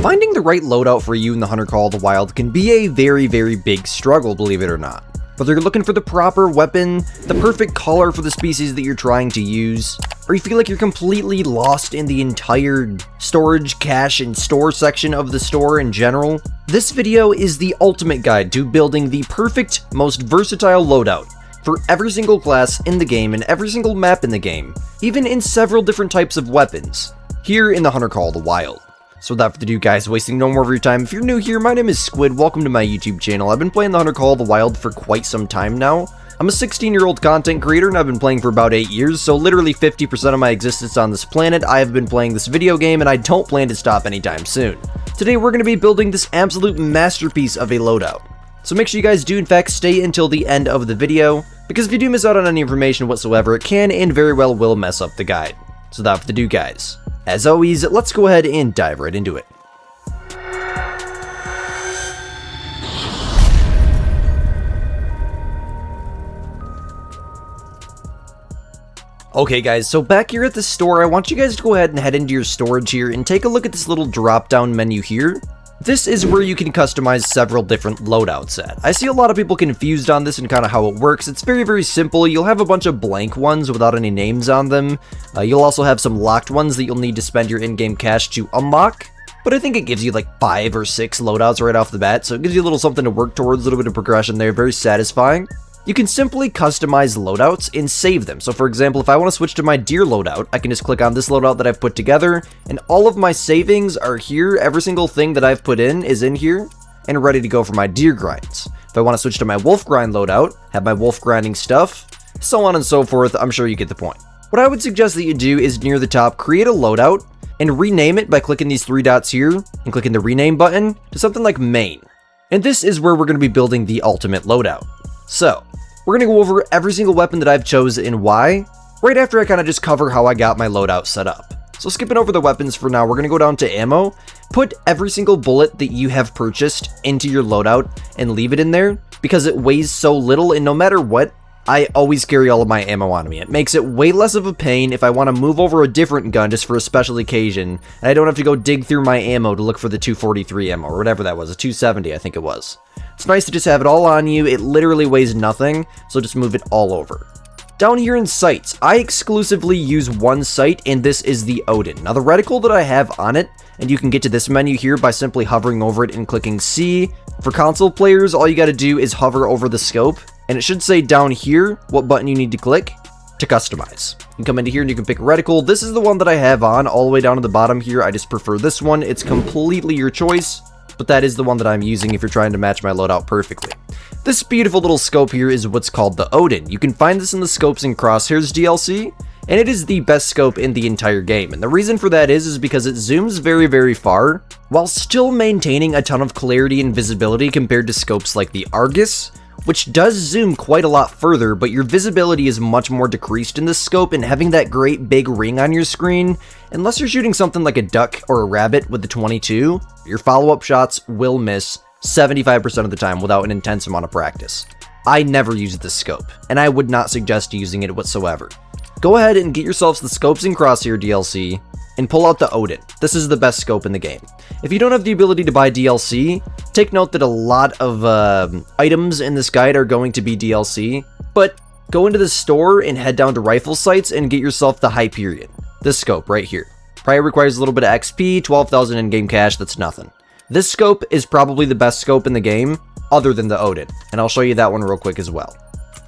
Finding the right loadout for you in the Hunter Call of the Wild can be a very big struggle, believe it or not. Whether you're looking for the proper weapon, the perfect color for the species that you're trying to use, or you feel like you're completely lost in the entire storage, cache, and store section of the store in general, this video is the ultimate guide to building the perfect, most versatile loadout for every single class in the game and every single map in the game, even in several different types of weapons, here in the Hunter Call of the Wild. So without further ado guys, wasting no more of your time, if you're new here, my name is Squid, welcome to my YouTube channel. I've been playing the Hunter Call of the Wild for quite some time now. I'm a 16-year-old content creator and I've been playing for about 8 years, so literally 50% of my existence on this planet, I have been playing this video game and I don't plan to stop anytime soon. Today we're going to be building this absolute masterpiece of a loadout. So make sure you guys do in fact stay until the end of the video, because if you do miss out on any information whatsoever, it can and very well will mess up the guide. So without further ado guys, as always, let's go ahead and dive right into it. Okay guys, so back here at the store, I want you guys to go ahead and head into your storage here and take a look at this little drop down menu here. This is where you can customize several different loadouts at. I see a lot of people confused on this and kind of how it works. It's very simple. You'll have a bunch of blank ones without any names on them. You'll also have some locked ones that you'll need to spend your in-game cash to unlock. But I think it gives you like 5 or 6 loadouts right off the bat, so it gives you a little something to work towards, a little bit of progression there, very satisfying. You can simply customize loadouts and save them. So for example, if I want to switch to my deer loadout, I can just click on this loadout that I've put together, and all of my savings are here. Every single thing that I've put in is in here and ready to go for my deer grinds. If I want to switch to my wolf grind loadout, have my wolf grinding stuff, so on and so forth, I'm sure you get the point. What I would suggest that you do is near the top, create a loadout and rename it by clicking these 3 dots here and clicking the rename button to something like main. And this is where we're going to be building the ultimate loadout. So, we're going to go over every single weapon that I've chosen and why, right after I kind of just cover how I got my loadout set up. So skipping over the weapons for now, we're going to go down to ammo, put every single bullet that you have purchased into your loadout and leave it in there, because it weighs so little, and no matter what, I always carry all of my ammo on me. It makes it way less of a pain if I want to move over a different gun just for a special occasion, and I don't have to go dig through my ammo to look for the 243 ammo, or whatever that was, a 270 I think it was. It's nice to just have it all on you. It literally weighs nothing, so just move it all over. Down here in sights, I exclusively use one sight, and this is the Odin. Now the reticle that I have on it, and you can get to this menu here by simply hovering over it and clicking C. For console players, all you gotta do is hover over the scope, and it should say down here what button you need to click to customize. You can come into here and you can pick reticle. This is the one that I have on all the way down to the bottom here. I just prefer this one. It's completely your choice, but that is the one that I'm using if you're trying to match my loadout perfectly. This beautiful little scope here is what's called the Odin. You can find this in the Scopes and Crosshairs DLC, and it is the best scope in the entire game. And the reason for that is because it zooms very far, while still maintaining a ton of clarity and visibility compared to scopes like the Argus, which does zoom quite a lot further, but your visibility is much more decreased in this scope, and having that great big ring on your screen, unless you're shooting something like a duck or a rabbit with the 22, your follow-up shots will miss 75% of the time without an intense amount of practice. I never use this scope, and I would not suggest using it whatsoever. Go ahead and get yourselves the Scopes and Crosshair DLC, and pull out the Odin. This is the best scope in the game. If you don't have the ability to buy DLC, take note that a lot of items in this guide are going to be DLC, but go into the store and head down to rifle sites and get yourself the Hyperion. This scope right here. Probably requires a little bit of XP, 12,000 in-game cash, that's nothing. This scope is probably the best scope in the game, other than the Odin, and I'll show you that one real quick as well.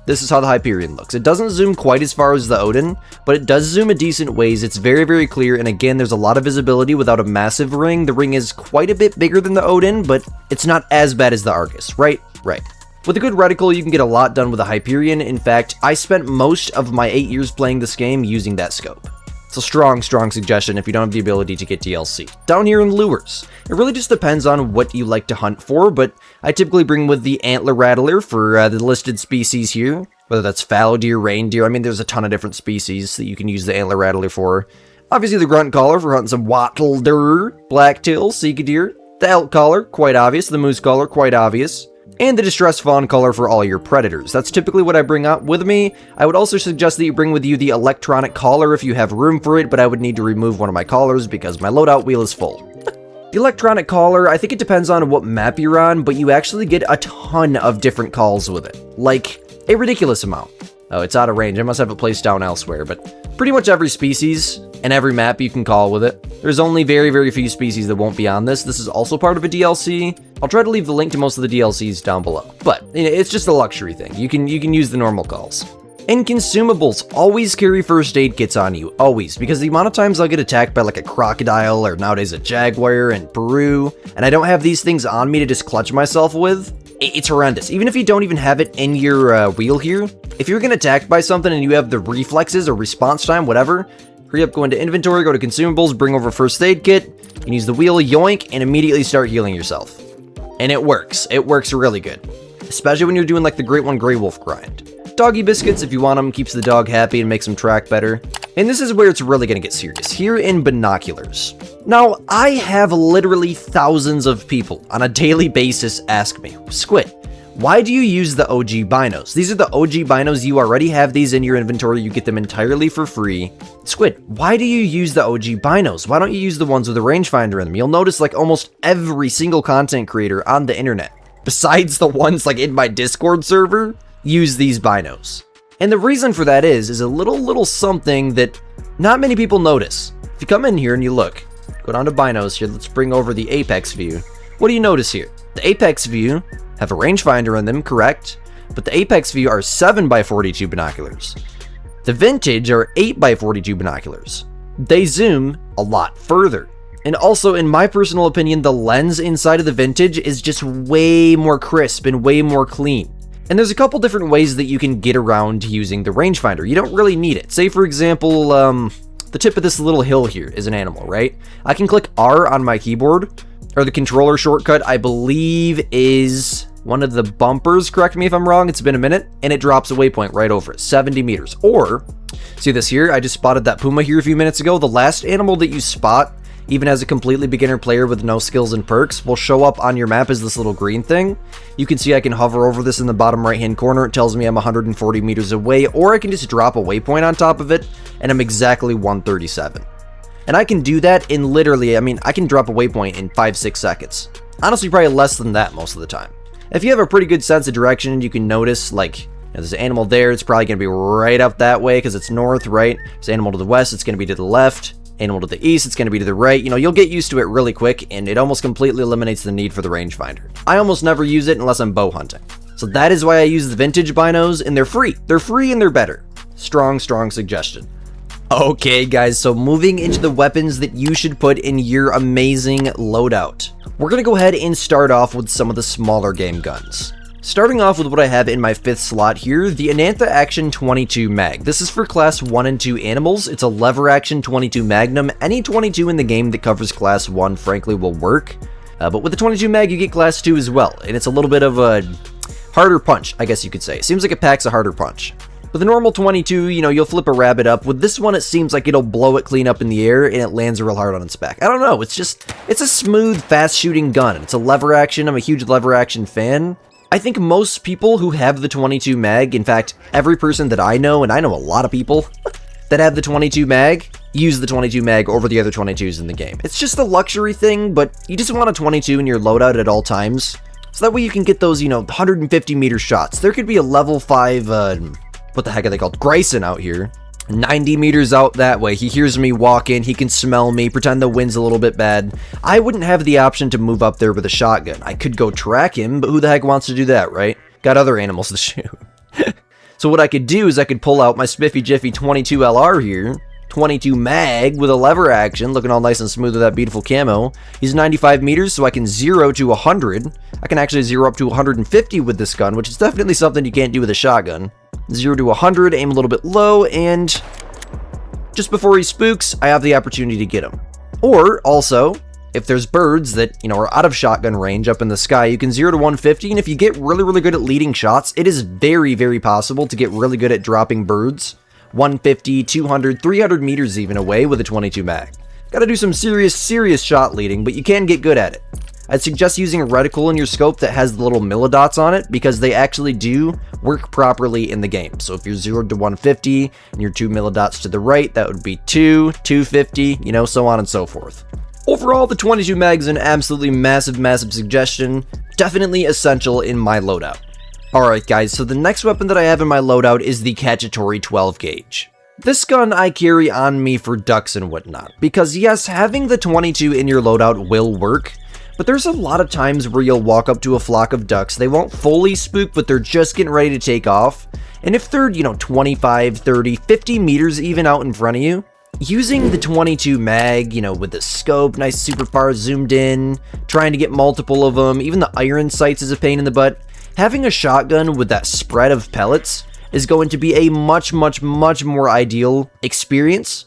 This is how the Hyperion looks. It doesn't zoom quite as far as the Odin, but it does zoom a decent ways. It's very clear, and again, there's a lot of visibility without a massive ring. The ring is quite a bit bigger than the Odin, but it's not as bad as the Argus, right? Right. With a good reticle, you can get a lot done with a Hyperion. In fact, I spent most of my 8 years playing this game using that scope. It's a strong suggestion if you don't have the ability to get DLC. Down here in lures, it really just depends on what you like to hunt for, but I typically bring with the antler rattler for the listed species here, whether that's fallow deer, reindeer. I mean, there's a ton of different species that you can use the antler rattler for. Obviously, the grunt collar for hunting some wattle deer, blacktail, sika deer, the elk collar, quite obvious, the moose collar, quite obvious, and the distress fawn color for all your predators. That's typically what I bring out with me. I would also suggest that you bring with you the electronic collar if you have room for it, but I would need to remove one of my collars because my loadout wheel is full. The electronic caller, I think it depends on what map you're on, but you actually get a ton of different calls with it. Like, a ridiculous amount. Oh, it's out of range. I must have it placed down elsewhere, but pretty much every species and every map you can call with it. There's only very, very few species that won't be on this. This is also part of a DLC. I'll try to leave the link to most of the DLCs down below, but it's just a luxury thing. You can use the normal calls. And consumables, always carry first aid kits on you, always, because the amount of times I'll get attacked by like a crocodile or nowadays a jaguar in Peru, and I don't have these things on me to just clutch myself with, it's horrendous. Even if you don't even have it in your wheel here, if you're getting attacked by something and you have the reflexes or response time, whatever, hurry up, go into inventory, go to consumables, bring over first aid kit, and use the wheel, yoink, and immediately start healing yourself. And it works really good, especially when you're doing like the Great One Grey Wolf grind. Doggy biscuits, if you want them, keeps the dog happy and makes him track better. And this is where it's really going to get serious, here in binoculars. Now, I have literally thousands of people on a daily basis ask me, Squid, why do you use the OG binos? These are the OG binos, you already have these in your inventory, you get them entirely for free. Squid, why do you use the OG binos? Why don't you use the ones with the rangefinder in them? You'll notice like almost every single content creator on the internet, besides the ones like in my Discord server, use these binos. And the reason for that is a little something that not many people notice. If you come in here and you look, go down to binos here, let's bring over the apex view. What do you notice here? The apex view have a rangefinder in them, correct? But the apex view are 7x42 binoculars. The vintage are 8x42 binoculars. They zoom a lot further. And also, in my personal opinion, the lens inside of the vintage is just way more crisp and way more clean. And there's a couple different ways that you can get around using the rangefinder. You don't really need it. Say, for example, the tip of this little hill here is an animal, right? I can click R on my keyboard, or the controller shortcut, I believe, is one of the bumpers. Correct me if I'm wrong, it's been a minute, and it drops a waypoint right over it, 70 meters. Or, see this here? I just spotted that puma here a few minutes ago. The last animal that you spot, even as a completely beginner player with no skills and perks, will show up on your map as this little green thing. You can see I can hover over this in the bottom right hand corner. It tells me I'm 140 meters away, or I can just drop a waypoint on top of it and I'm exactly 137. And I can do that in literally, I can drop a waypoint in 5-6 seconds. Honestly, probably less than that most of the time. If you have a pretty good sense of direction, you can notice like, there's an animal there, it's probably going to be right up that way because it's north, right? There's an animal to the west, it's going to be to the left. Animal to the east, it's going to be to the right. You'll get used to it really quick, and it almost completely eliminates the need for the rangefinder. I almost never use it unless I'm bow hunting. So that is why I use the vintage binos, and they're free. They're free and they're better. Strong suggestion. Okay, guys, so moving into the weapons that you should put in your amazing loadout. We're going to go ahead and start off with some of the smaller game guns. Starting off with what I have in my 5th slot here, the Anantha Action 22 Mag. This is for Class 1 and 2 animals. It's a lever action 22 Magnum. Any 22 in the game that covers Class 1, frankly, will work. But with the 22 Mag, you get Class 2 as well. And it's a little bit of a harder punch, I guess you could say. It seems like it packs a harder punch. With the normal 22, you'll flip a rabbit up. With this one, it seems like it'll blow it clean up in the air, and it lands real hard on its back. I don't know, it's a smooth, fast-shooting gun. It's a lever action. I'm a huge lever action fan. I think most people who have the 22 mag, in fact, every person that I know, and I know a lot of people that have the 22 mag, use the 22 mag over the other 22s in the game. It's just a luxury thing, but you just want a 22 in your loadout at all times, so that way you can get those, 150 meter shots. There could be a level 5, what the heck are they called? Grayson out here. 90 meters out that way. He hears me walk in, he can smell me, pretend the wind's a little bit bad. I wouldn't have the option to move up there with a shotgun. I could go track him, but who the heck wants to do that, right? Got other animals to shoot. So what I could do is I could pull out my Spiffy Jiffy 22 LR here, 22 mag with a lever action, looking all nice and smooth with that beautiful camo. He's 95 meters, so I can 0 to 100. I can actually 0 up to 150 with this gun, which is definitely something you can't do with a shotgun. 0 to 100, aim a little bit low, and just before he spooks, I have the opportunity to get him. Or, also, if there's birds that, are out of shotgun range up in the sky, you can 0 to 150, and if you get really good at leading shots, it is very possible to get really good at dropping birds 150, 200, 300 meters even away with a 22 mag. Gotta do some serious shot leading, but you can get good at it. I'd suggest using a reticle in your scope that has the little millidots on it, because they actually do work properly in the game. So if you're 0 to 150 and you're 2 millidots to the right, that would be 2, 250, so on and so forth. Overall, the 22 mag is an absolutely massive suggestion, definitely essential in my loadout. Alright guys, so the next weapon that I have in my loadout is the Cacciatore 12 gauge. This gun I carry on me for ducks and whatnot, because yes, having the 22 in your loadout will work, but there's a lot of times where you'll walk up to a flock of ducks, they won't fully spook, but they're just getting ready to take off, and if they're, 25, 30, 50 meters even out in front of you, using the 22 mag, with the scope, nice super far zoomed in, trying to get multiple of them, even the iron sights is a pain in the butt. Having a shotgun with that spread of pellets is going to be a much more ideal experience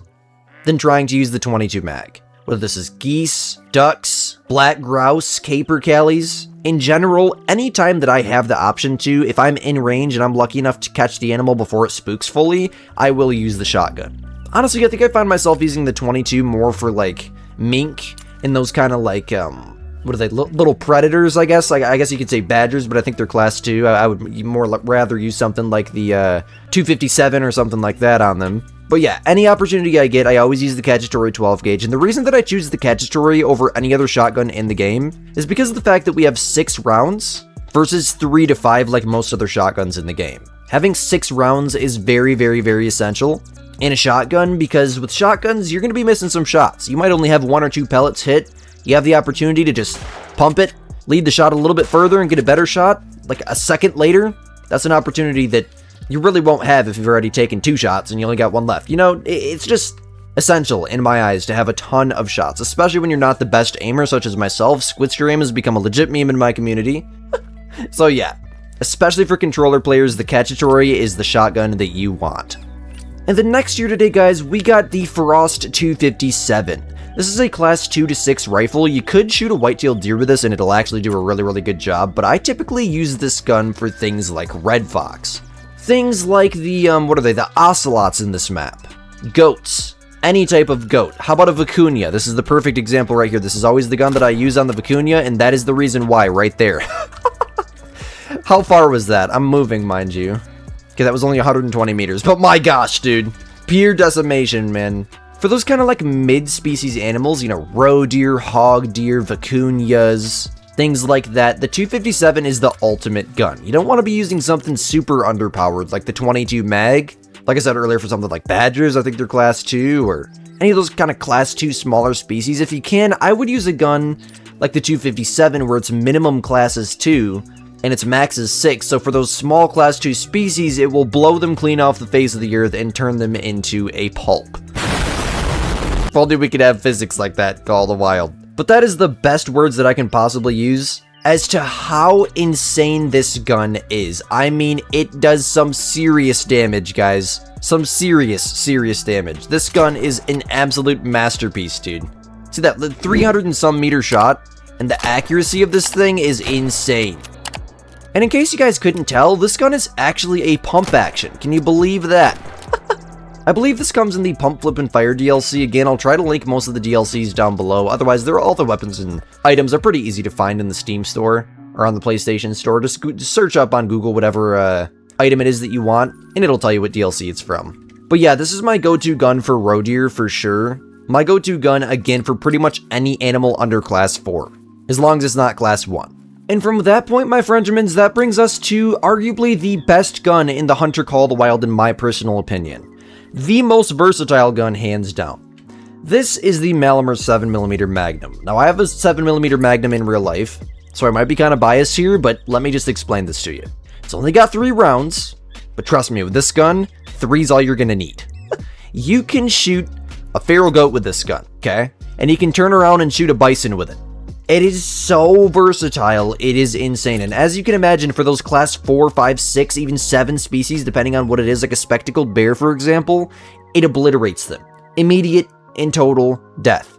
than trying to use the 22 mag. Whether this is geese, ducks, black grouse, capercaillies, in general, anytime that I have the option to, if I'm in range and I'm lucky enough to catch the animal before it spooks fully, I will use the shotgun. Honestly, I think I found myself using the 22 more for like mink and those kind of like, what are they, little predators, I guess? I guess you could say badgers, but I think they're class 2. I would more rather use something like the 257 or something like that on them. But yeah, any opportunity I get, I always use the Cacciatore 12 gauge. And the reason that I choose the Cacciatore over any other shotgun in the game is because of the fact that we have 6 rounds versus 3 to 5 like most other shotguns in the game. Having 6 rounds is very essential in a shotgun, because with shotguns, you're going to be missing some shots. You might only have 1 or 2 pellets hit. You have the opportunity to just pump it, lead the shot a little bit further and get a better shot, like a second later. That's an opportunity that you really won't have if you've already taken 2 shots and you only got 1 left. It's just essential in my eyes to have a ton of shots, especially when you're not the best aimer, such as myself. Squidster aim has become a legit meme in my community. So yeah, especially for controller players, the Cacciatore is the shotgun that you want. And then next here today, guys, we got the Frost 257. This is a class 2 to 6 rifle. You could shoot a white-tailed deer with this and it'll actually do a really good job, but I typically use this gun for things like red fox. Things like the, the ocelots in this map. Goats. Any type of goat. How about a vicuña? This is the perfect example right here. This is always the gun that I use on the vicuña, and that is the reason why right there. How far was that? I'm moving, mind you. Okay, that was only 120 meters, but my gosh, dude. Pure decimation, man. For those kind of like mid-species animals, roe deer, hog deer, vicuñas, things like that, the 257 is the ultimate gun. You don't want to be using something super underpowered like the 22 mag. Like I said earlier, for something like badgers, I think they're class 2, or any of those kind of class 2 smaller species. If you can, I would use a gun like the 257 where its minimum class is 2 and its max is 6. So for those small class 2 species, it will blow them clean off the face of the earth and turn them into a pulp. If only we could have physics like that, Call of the Wild. But that is the best words that I can possibly use as to how insane this gun is. I mean, it does some serious damage, guys. Some serious damage. This gun is an absolute masterpiece, dude. See that, the 300 and some meter shot, and the accuracy of this thing is insane. And in case you guys couldn't tell, this gun is actually a pump action. Can you believe that? I believe this comes in the Pump, Flip, and Fire DLC. Again, I'll try to link most of the DLCs down below. Otherwise, all the weapons and items are pretty easy to find in the Steam store or on the PlayStation store. Just search up on Google whatever item it is that you want, and it'll tell you what DLC it's from. But yeah, this is my go-to gun for roe deer for sure. My go-to gun, again, for pretty much any animal under class 4, as long as it's not class 1. And from that point, my friendremans, that brings us to arguably the best gun in the Hunter Call of the Wild in my personal opinion. The most versatile gun, hands down. This is the Malamur 7mm Magnum. Now, I have a 7mm Magnum in real life, so I might be kind of biased here, but let me just explain this to you. It's only got 3 rounds, but trust me, with this gun, 3's all you're gonna need. You can shoot a feral goat with this gun, okay? And you can turn around and shoot a bison with it. It is so versatile, it is insane. And as you can imagine, for those class 4, 5, 6, even 7 species, depending on what it is, like a spectacled bear, for example, it obliterates them. Immediate and total death.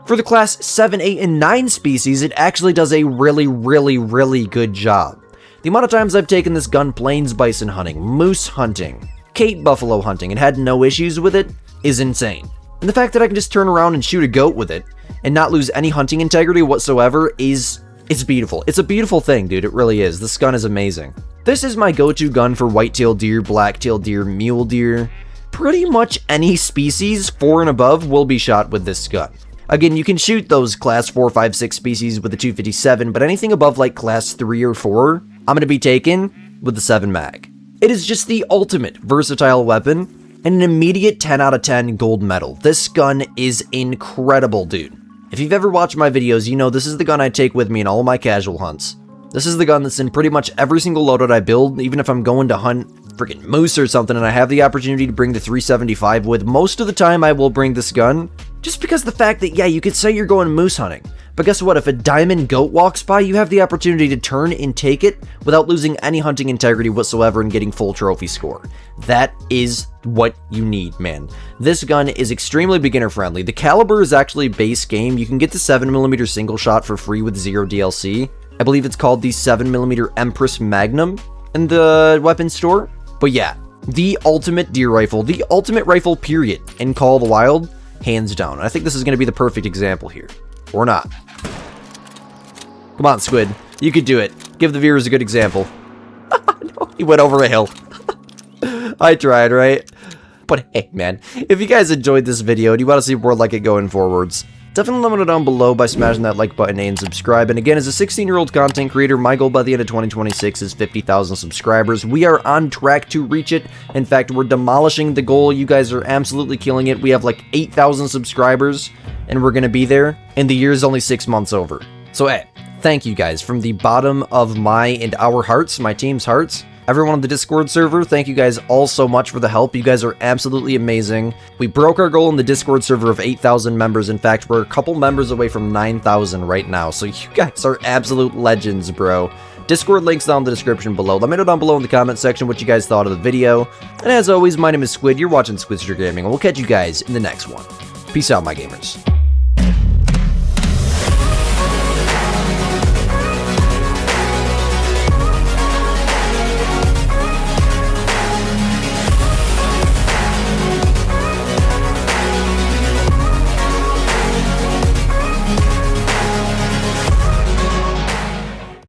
For the class 7, 8, and 9 species, it actually does a really good job. The amount of times I've taken this gun plains bison hunting, moose hunting, Cape buffalo hunting, and had no issues with it is insane. And the fact that I can just turn around and shoot a goat with it and not lose any hunting integrity whatsoever it's beautiful. It's a beautiful thing, dude. It really is. This gun is amazing. This is my go-to gun for white-tailed deer, black-tailed deer, mule deer. Pretty much any species 4 and above will be shot with this gun. Again, you can shoot those class 4, 5, 6 species with the 257, but anything above like class 3 or 4, I'm going to be taking with the 7 mag. It is just the ultimate versatile weapon and an immediate 10 out of 10 gold medal. This gun is incredible, dude. If you've ever watched my videos, you know this is the gun I take with me in all of my casual hunts. This is the gun that's in pretty much every single loadout I build, even if I'm going to hunt freaking moose or something and I have the opportunity to bring the 375 with. Most of the time I will bring this gun, just because the fact that, yeah, you could say you're going moose hunting. But guess what? If a diamond goat walks by, you have the opportunity to turn and take it without losing any hunting integrity whatsoever and getting full trophy score. That is what you need, man. This gun is extremely beginner friendly. The caliber is actually base game. You can get the 7mm single shot for free with 0 DLC. I believe it's called the 7mm Empress Magnum in the weapons store. But yeah, the ultimate deer rifle, the ultimate rifle period in Call of the Wild, hands down. I think this is going to be the perfect example here. Or not. Come on, Squid. You could do it. Give the viewers a good example. No, he went over a hill. I tried, right? But hey, man, if you guys enjoyed this video and you want to see more like it going forwards, definitely let me know down below by smashing that like button and subscribe. And again, as a 16-year-old content creator, my goal by the end of 2026 is 50,000 subscribers. We are on track to reach it. In fact, we're demolishing the goal. You guys are absolutely killing it. We have like 8,000 subscribers, and we're going to be there. And the year is only 6 months over. So, hey, thank you guys from the bottom of my and our hearts, my team's hearts. Everyone on the Discord server, thank you guys all so much for the help. You guys are absolutely amazing. We broke our goal in the Discord server of 8,000 members. In fact, we're a couple members away from 9,000 right now. So you guys are absolute legends, bro. Discord links down in the description below. Let me know down below in the comment section what you guys thought of the video. And as always, my name is Squid. You're watching Squidster Gaming, and we'll catch you guys in the next one. Peace out, my gamers.